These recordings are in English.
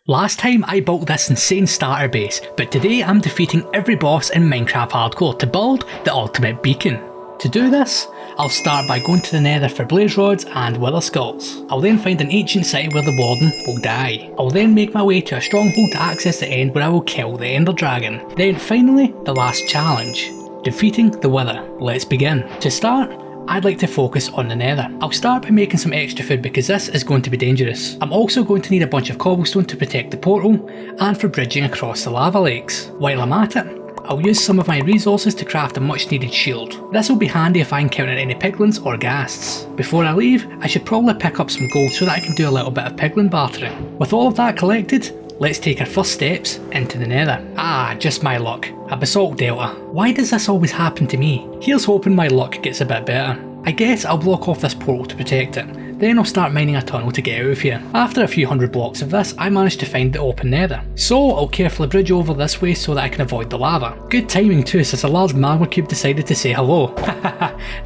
Last time I built this insane starter base, but today I'm defeating every boss in Minecraft Hardcore to build the ultimate beacon. To do this, I'll start by going to the Nether for blaze rods and wither skulls. I'll then find an ancient city where the Warden will die. I'll then make my way to a stronghold to access the end where I will kill the Ender Dragon. Then finally, the last challenge, defeating the Wither. Let's begin. To start, I'd like to focus on the Nether. I'll start by making some extra food because this is going to be dangerous. I'm also going to need a bunch of cobblestone to protect the portal and for bridging across the lava lakes. While I'm at it, I'll use some of my resources to craft a much needed shield. This will be handy if I encounter any piglins or ghasts. Before I leave, I should probably pick up some gold so that I can do a little bit of piglin bartering. With all of that collected, let's take our first steps into the Nether. Ah, just my luck. A basalt delta. Why does this always happen to me? Here's hoping my luck gets a bit better. I guess I'll block off this portal to protect it. Then I'll start mining a tunnel to get out of here. After a few hundred blocks of this, I managed to find the open Nether. So I'll carefully bridge over this way so that I can avoid the lava. Good timing too, since a large magma cube decided to say hello.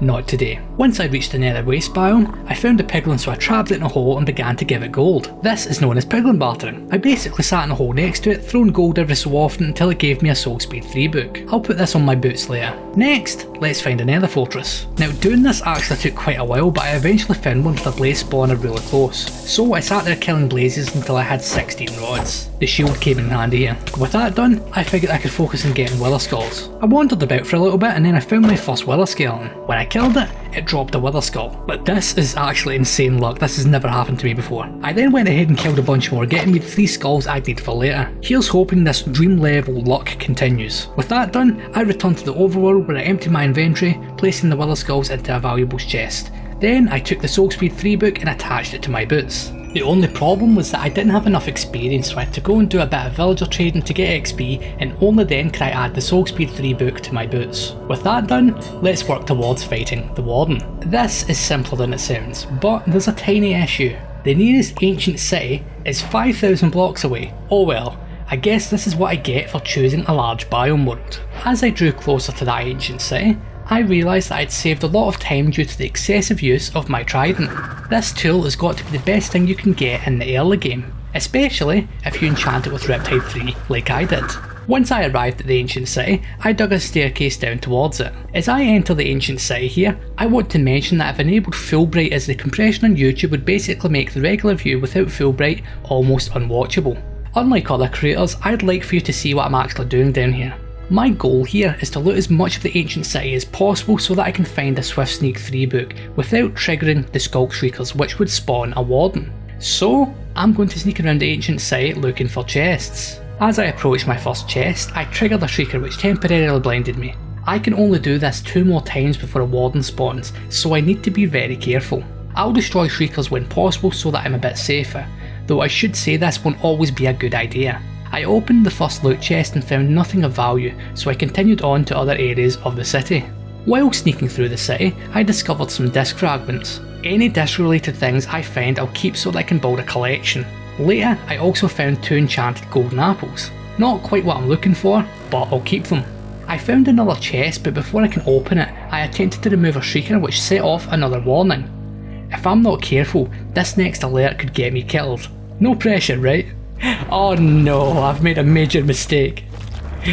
Not today. Once I reached the Nether waste biome, I found a piglin, so I trapped it in a hole and began to give it gold. This is known as piglin bartering. I basically sat in a hole next to it, throwing gold every so often until it gave me a soul speed 3 book. I'll put this on my boots later. Next, let's find a Nether fortress. Now doing this actually took quite a while, but I eventually found one with a blaze spawner really close. So I sat there killing blazes until I had 16 rods. The shield came in handy here. With that done, I figured I could focus on getting wither skulls. I wandered about for a little bit and then I found my first wither skeleton. When I killed it, it dropped a wither skull. But this is actually insane luck, this has never happened to me before. I then went ahead and killed a bunch more, getting me the 3 skulls I'd need for later. Here's hoping this dream level luck continues. With that done, I returned to the overworld where I emptied my inventory, placing the wither skulls into a valuables chest. Then I took the soul speed 3 book and attached it to my boots. The only problem was that I didn't have enough experience, so I had to go and do a bit of villager trading to get XP, and only then could I add the soul speed 3 book to my boots. With that done, let's work towards fighting the Warden. This is simpler than it sounds, but there's a tiny issue. The nearest ancient city is 5,000 blocks away. Oh well, I guess this is what I get for choosing a large biome world. As I drew closer to that ancient city, I realised that I'd saved a lot of time due to the excessive use of my trident. This tool has got to be the best thing you can get in the early game, especially if you enchant it with Riptide 3 like I did. Once I arrived at the ancient city, I dug a staircase down towards it. As I enter the ancient city here, I want to mention that I've enabled Fullbright, as the compression on YouTube would basically make the regular view without Fullbright almost unwatchable. Unlike other creators, I'd like for you to see what I'm actually doing down here. My goal here is to loot as much of the ancient city as possible so that I can find a Swift Sneak 3 book without triggering the Skulk Shriekers, which would spawn a Warden. So I'm going to sneak around the ancient site looking for chests. As I approach my first chest, I triggered a Shrieker which temporarily blinded me. I can only do this 2 more times before a Warden spawns, so I need to be very careful. I'll destroy Shriekers when possible so that I'm a bit safer, though I should say this won't always be a good idea. I opened the first loot chest and found nothing of value, so I continued on to other areas of the city. While sneaking through the city, I discovered some disc fragments. Any disc related things I find I'll keep so that I can build a collection. Later, I also found 2 enchanted golden apples. Not quite what I'm looking for, but I'll keep them. I found another chest, but before I can open it, I attempted to remove a Shrieker which set off another warning. If I'm not careful, this next alert could get me killed. No pressure, right? Oh no, I've made a major mistake.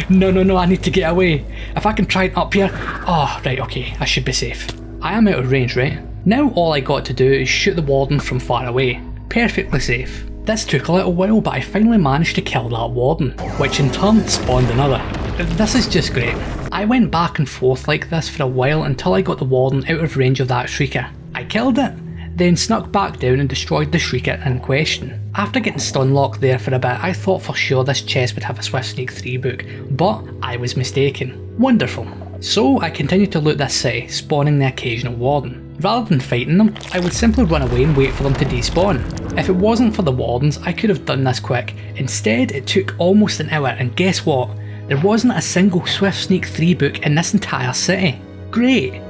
No, I need to get away. If I can try it up here. Oh, right, okay, I should be safe. I am out of range, right? Now all I got to do is shoot the Warden from far away. Perfectly safe. This took a little while, but I finally managed to kill that Warden, which in turn spawned another. This is just great. I went back and forth like this for a while until I got the Warden out of range of that Shrieker. I killed it, then snuck back down and destroyed the Shrieker in question. After getting stun locked there for a bit, I thought for sure this chest would have a Swift Sneak 3 book, but I was mistaken. Wonderful. So I continued to loot this city, spawning the occasional Warden. Rather than fighting them, I would simply run away and wait for them to despawn. If it wasn't for the Wardens, I could have done this quick. Instead, it took almost an hour, and guess what? There wasn't a single Swift Sneak 3 book in this entire city. Great.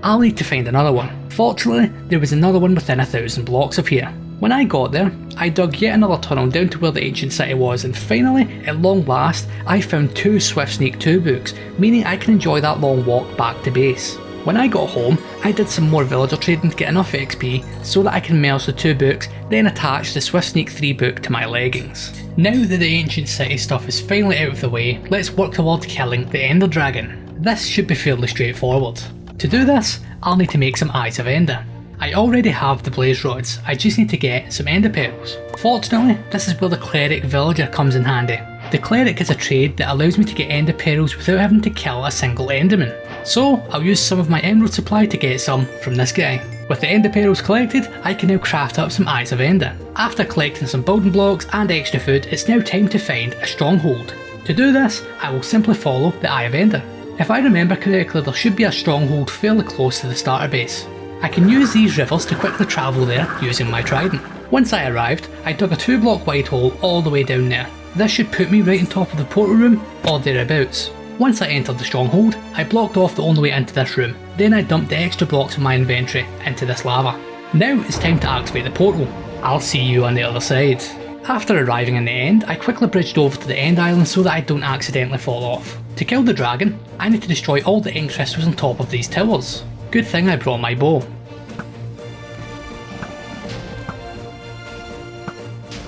I'll need to find another one. Fortunately, there was another one within 1,000 blocks of here. When I got there, I dug yet another tunnel down to where the ancient city was, and finally, at long last, I found 2 Swift Sneak 2 books, meaning I can enjoy that long walk back to base. When I got home, I did some more villager trading to get enough XP so that I can merge the 2 books, then attach the Swift Sneak 3 book to my leggings. Now that the ancient city stuff is finally out of the way, let's work towards killing the Ender Dragon. This should be fairly straightforward. To do this, I'll need to make some Eyes of Ender. I already have the blaze rods, I just need to get some ender pearls. Fortunately, this is where the cleric villager comes in handy. The cleric is a trade that allows me to get ender pearls without having to kill a single enderman. So I'll use some of my emerald supply to get some from this guy. With the ender pearls collected, I can now craft up some Eyes of Ender. After collecting some building blocks and extra food, it's now time to find a stronghold. To do this, I will simply follow the Eye of Ender. If I remember correctly, there should be a stronghold fairly close to the starter base. I can use these rivers to quickly travel there using my trident. Once I arrived, I dug a 2-block wide hole all the way down there. This should put me right on top of the portal room or thereabouts. Once I entered the stronghold, I blocked off the only way into this room, then I dumped the extra blocks in my inventory into this lava. Now it's time to activate the portal. I'll see you on the other side. After arriving in the end, I quickly bridged over to the end island so that I don't accidentally fall off. To kill the dragon, I need to destroy all the ink crystals on top of these towers. Good thing I brought my bow.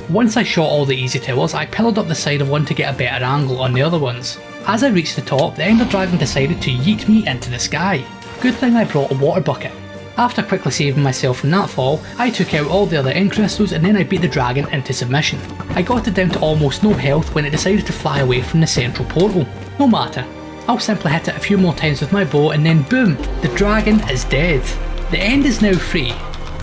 Once I shot all the easy towers, I pillared up the side of one to get a better angle on the other ones. As I reached the top, the Ender Dragon decided to yeet me into the sky. Good thing I brought a water bucket. After quickly saving myself from that fall, I took out all the other ink crystals and then I beat the dragon into submission. I got it down to almost no health when it decided to fly away from the central portal. No matter. I'll simply hit it a few more times with my bow and then boom, the dragon is dead. The end is now free.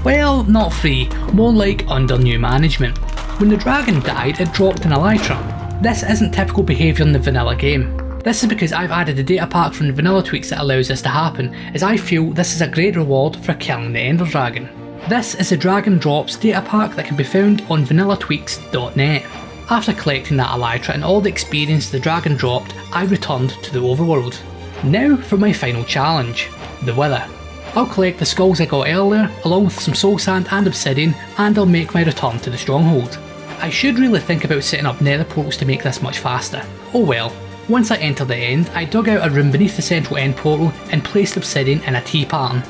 Well, not free, more like under new management. When the dragon died, it dropped an Elytra. This isn't typical behaviour in the vanilla game. This is because I've added a data pack from the vanilla tweaks that allows this to happen, as I feel this is a great reward for killing the Ender Dragon. This is the Dragon Drops data pack that can be found on vanillatweaks.net. After collecting that Elytra and all the experience the dragon dropped, I returned to the overworld. Now for my final challenge, the Wither. I'll collect the skulls I got earlier, along with some soul sand and obsidian, and I'll make my return to the stronghold. I should really think about setting up nether portals to make this much faster. Oh well. Once I entered the end, I dug out a room beneath the central end portal and placed obsidian in a T pattern.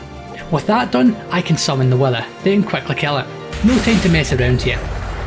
With that done, I can summon the Wither, then quickly kill it. No time to mess around here.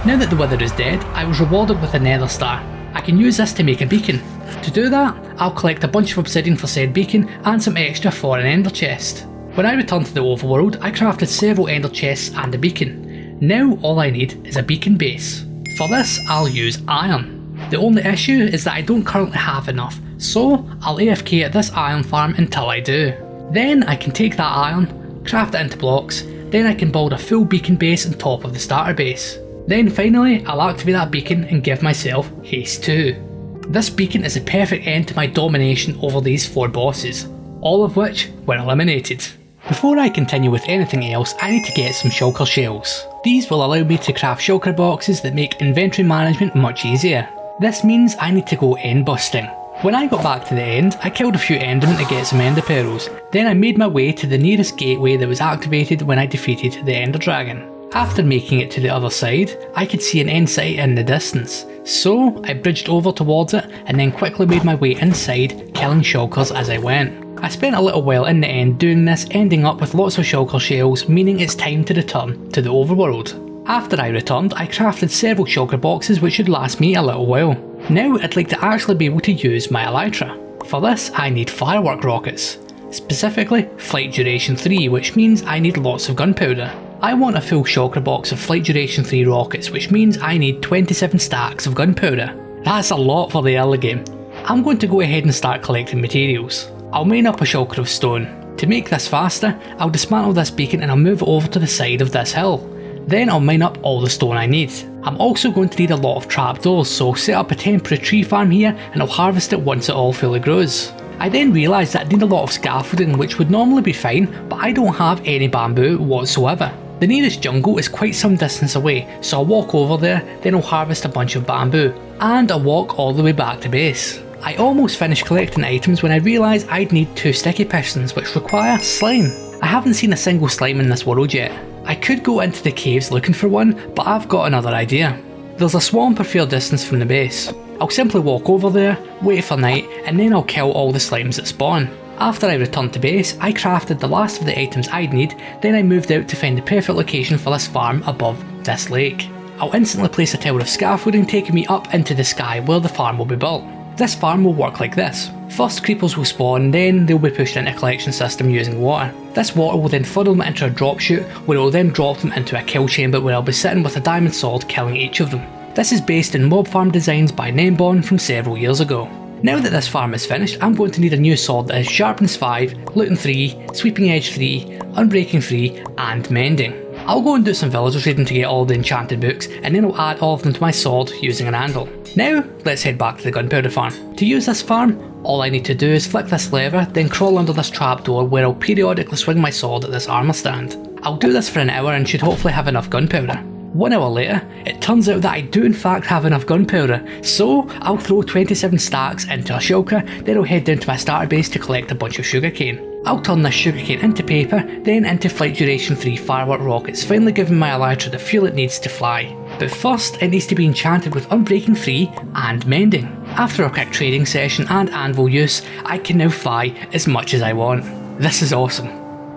Now that the Wither is dead, I was rewarded with a nether star. I can use this to make a beacon. To do that, I'll collect a bunch of obsidian for said beacon and some extra for an ender chest. When I returned to the overworld, I crafted several ender chests and a beacon. Now all I need is a beacon base. For this, I'll use iron. The only issue is that I don't currently have enough, so I'll AFK at this iron farm until I do. Then I can take that iron, craft it into blocks, then I can build a full beacon base on top of the starter base. Then finally, I'll activate that beacon and give myself haste 2. This beacon is the perfect end to my domination over these 4 bosses, all of which were eliminated. Before I continue with anything else, I need to get some shulker shells. These will allow me to craft shulker boxes that make inventory management much easier. This means I need to go end busting. When I got back to the end, I killed a few endermen to get some ender pearls. Then I made my way to the nearest gateway that was activated when I defeated the Ender Dragon. After making it to the other side, I could see an end city in the distance, so I bridged over towards it and then quickly made my way inside, killing shulkers as I went. I spent a little while in the end doing this, ending up with lots of shulker shells, meaning it's time to return to the overworld. After I returned, I crafted several shulker boxes which should last me a little while. Now I'd like to actually be able to use my Elytra. For this I need firework rockets, specifically flight duration 3, which means I need lots of gunpowder. I want a full shulker box of flight duration 3 rockets, which means I need 27 stacks of gunpowder. That's a lot for the early game. I'm going to go ahead and start collecting materials. I'll mine up a shulker of stone. To make this faster, I'll dismantle this beacon and I'll move it over to the side of this hill. Then I'll mine up all the stone I need. I'm also going to need a lot of trapdoors, so I'll set up a temporary tree farm here and I'll harvest it once it all fully grows. I then realised that I need a lot of scaffolding, which would normally be fine, but I don't have any bamboo whatsoever. The nearest jungle is quite some distance away, so I'll walk over there, then I'll harvest a bunch of bamboo, and I'll walk all the way back to base. I almost finished collecting items when I realised I'd need 2 sticky pistons, which require slime. I haven't seen a single slime in this world yet. I could go into the caves looking for one, but I've got another idea. There's a swamp a fair distance from the base. I'll simply walk over there, wait for night, and then I'll kill all the slimes that spawn. After I returned to base, I crafted the last of the items I'd need, then I moved out to find the perfect location for this farm above this lake. I'll instantly place a tower of scaffolding taking me up into the sky where the farm will be built. This farm will work like this. First creepers will spawn, then they'll be pushed into a collection system using water. This water will then funnel them into a drop chute where it will then drop them into a kill chamber where I'll be sitting with a diamond sword killing each of them. This is based in mob farm designs by Nembon from several years ago. Now that this farm is finished, I'm going to need a new sword that is sharpness 5, looting 3, sweeping edge 3, unbreaking 3 and mending. I'll go and do some villager trading to get all the enchanted books and then I'll add all of them to my sword using an anvil. Now, let's head back to the gunpowder farm. To use this farm, all I need to do is flick this lever, then crawl under this trapdoor where I'll periodically swing my sword at this armour stand. I'll do this for an hour and should hopefully have enough gunpowder. 1 hour later, it turns out that I do in fact have enough gunpowder, so I'll throw 27 stacks into a shulker, then I'll head down to my starter base to collect a bunch of sugarcane. I'll turn this sugarcane into paper, then into flight duration 3 firework rockets, finally giving my Elytra the fuel it needs to fly. But first, it needs to be enchanted with unbreaking 3 and mending. After a quick trading session and anvil use, I can now fly as much as I want. This is awesome.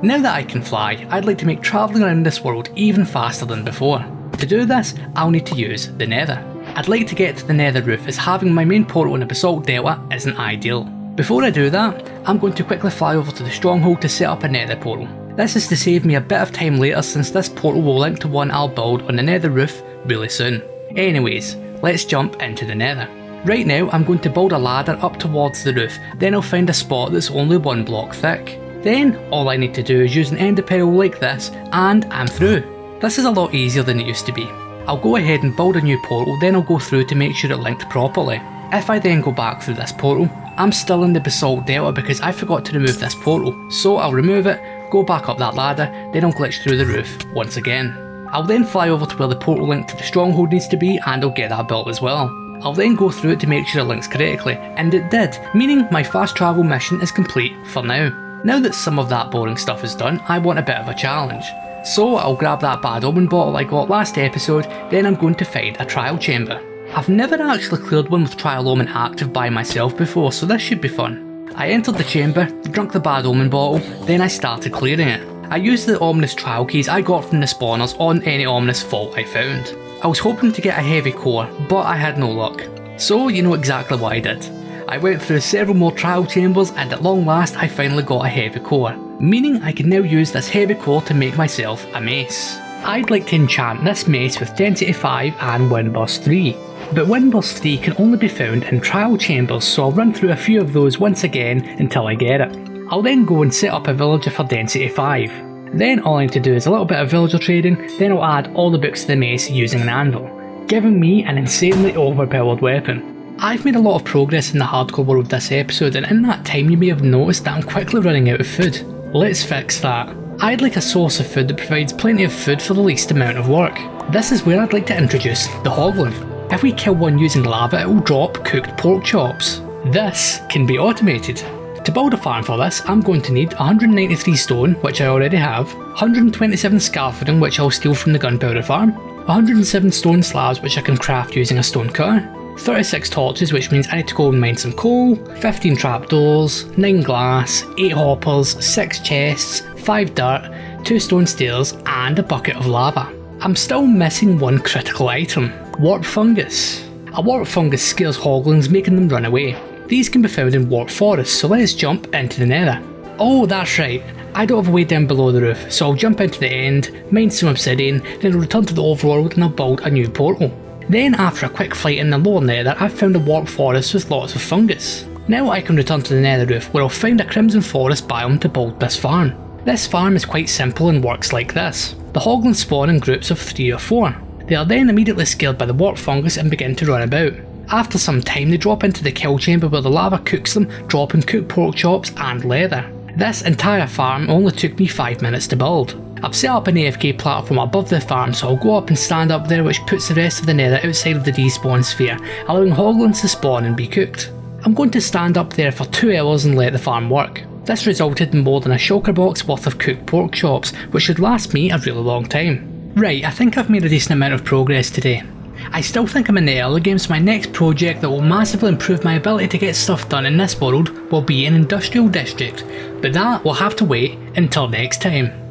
Now that I can fly, I'd like to make travelling around this world even faster than before. To do this, I'll need to use the Nether. I'd like to get to the Nether roof as having my main portal in the Basalt Delta isn't ideal. Before I do that, I'm going to quickly fly over to the stronghold to set up a Nether portal. This is to save me a bit of time later since this portal will link to one I'll build on the Nether roof really soon. Anyways, let's jump into the Nether. Right now I'm going to build a ladder up towards the roof, then I'll find a spot that's only 1 block thick. Then all I need to do is use an ender pearl like this and I'm through. This is a lot easier than it used to be. I'll go ahead and build a new portal, then I'll go through to make sure it linked properly. If I then go back through this portal, I'm still in the Basalt Delta because I forgot to remove this portal, so I'll remove it, go back up that ladder, then I'll glitch through the roof once again. I'll then fly over to where the portal link to the stronghold needs to be and I'll get that built as well. I'll then go through it to make sure it links correctly, and it did, meaning my fast travel mission is complete for now. Now that some of that boring stuff is done, I want a bit of a challenge. So I'll grab that bad omen bottle I got last episode, then I'm going to find a trial chamber. I've never actually cleared one with trial omen active by myself before, so this should be fun. I entered the chamber, drank the bad omen bottle, then I started clearing it. I used the ominous trial keys I got from the spawners on any ominous vault I found. I was hoping to get a heavy core, but I had no luck. So you know exactly what I did. I went through several more trial chambers and at long last I finally got a heavy core, meaning I can now use this heavy core to make myself a mace. I'd like to enchant this mace with density 5 and windburst 3, but windburst 3 can only be found in trial chambers, so I'll run through a few of those once again until I get it. I'll then go and set up a villager for density 5. Then all I need to do is a little bit of villager trading, then I'll add all the books to the mace using an anvil, giving me an insanely overpowered weapon. I've made a lot of progress in the hardcore world this episode, and in that time you may have noticed that I'm quickly running out of food. Let's fix that. I'd like a source of food that provides plenty of food for the least amount of work. This is where I'd like to introduce the Hoglin. If we kill one using lava, it will drop cooked pork chops. This can be automated. To build a farm for this, I'm going to need 193 stone, which I already have, 127 scaffolding, which I'll steal from the gunpowder farm, 107 stone slabs, which I can craft using a stone cutter, 36 torches, which means I need to go and mine some coal, 15 trapdoors, 9 glass, 8 hoppers, 6 chests, 5 dirt, 2 stone stairs, and a bucket of lava. I'm still missing one critical item, warp fungus. A warp fungus scares hoglins, making them run away. These can be found in warp forests, so let's jump into the Nether. Oh, that's right, I don't have a way down below the roof, so I'll jump into the end, mine some obsidian, then I'll return to the overworld and I'll build a new portal. Then after a quick flight in the lower Nether, I've found a warp forest with lots of fungus. Now I can return to the Nether roof where I'll find a crimson forest biome to build this farm. This farm is quite simple and works like this. The hoglins spawn in groups of 3 or 4. They are then immediately scared by the warp fungus and begin to run about. After some time they drop into the kill chamber where the lava cooks them, dropping cooked pork chops and leather. This entire farm only took me 5 minutes to build. I've set up an AFK platform above the farm, so I'll go up and stand up there, which puts the rest of the Nether outside of the despawn sphere, allowing hoglins to spawn and be cooked. I'm going to stand up there for 2 hours and let the farm work. This resulted in more than a shulker box worth of cooked pork chops, which should last me a really long time. Right, I think I've made a decent amount of progress today. I still think I'm in the early game, so my next project that will massively improve my ability to get stuff done in this world will be an industrial district, but that will have to wait until next time.